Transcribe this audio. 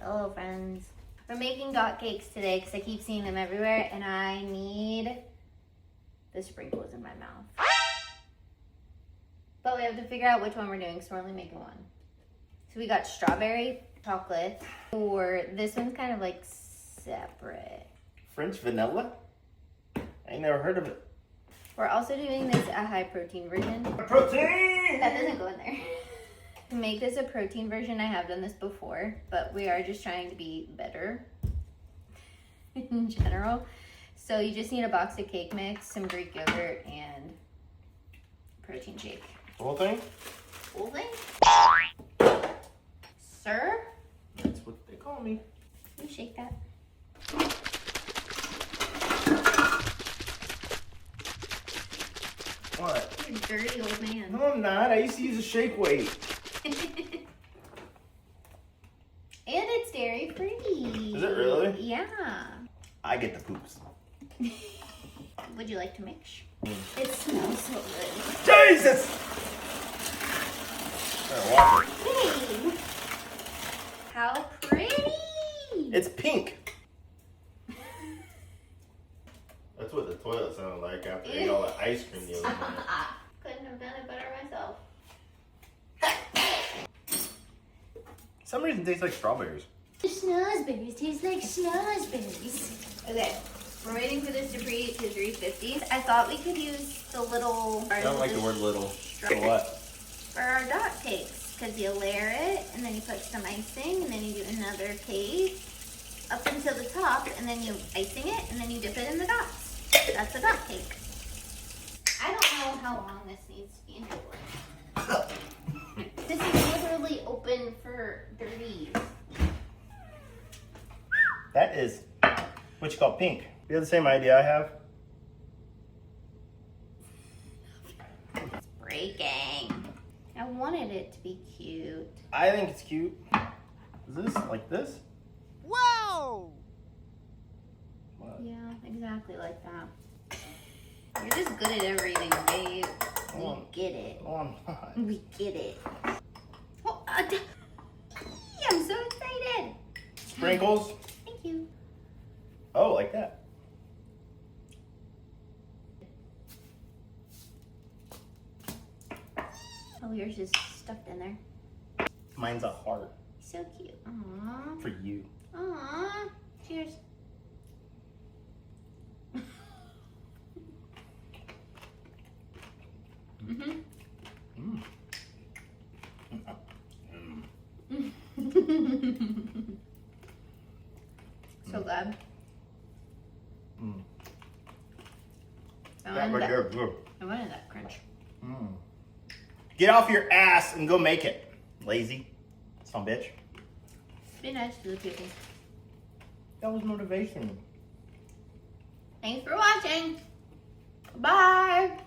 Hello, friends. We're making dot cakes today because I keep seeing them everywhere and I need the sprinkles in my mouth. But we have to figure out which one we're doing, so we're only making one. So we got strawberry chocolate, or this one's kind of like separate. French vanilla? I ain't never heard of it. We're also doing this a high protein version. Protein! That doesn't go in there. To make this a protein version, I have done this before, but we are just trying to be better in general. So you just need a box of cake mix, some Greek yogurt, and protein shake. Whole thing? Whole thing? Sir? That's what they call me. Can you shake that? What? You're a dirty old man. No, I'm not. I used to use a shake weight. And it's dairy free. Is it really? Yeah. I get the poops. Would you like to mix? It smells so good. Jesus! Better watch it. Hey! How pretty! It's pink. That's what the toilet sounded like after I ate all the ice cream the other night. Couldn't have done it better myself. Some reason it tastes like strawberries. Schnozberries taste like schnozberries. Okay, we're waiting for this to preheat to 350. I thought we could use the little... I don't like the word little. For what? For our dot cakes, because you layer it, and then you put some icing, and then you do another cake up until the top, and then you icing it, and then you dip it in the dots. That's a dot cake. I don't know how long this needs to be in for. This is literally open for dirties. That is what you call pink. You have the same idea I have? It's breaking. I wanted it to be cute. I think it's cute. Is this like this? Whoa! What? Yeah, exactly like that. You're just good at everything, babe. We get it. No, I'm not. We get it. Oh, I'm so excited. Sprinkles? Thank you. Oh, like that. Oh, yours is stuffed in there. Mine's a heart So cute. Aww. for you. Aww. Cheers. Mm-hmm. So glad. That right there, good. I wanted that crunch. Get off your ass and go make it, lazy son of a bitch. Be nice to the people. That was motivation. Thanks for watching. Bye.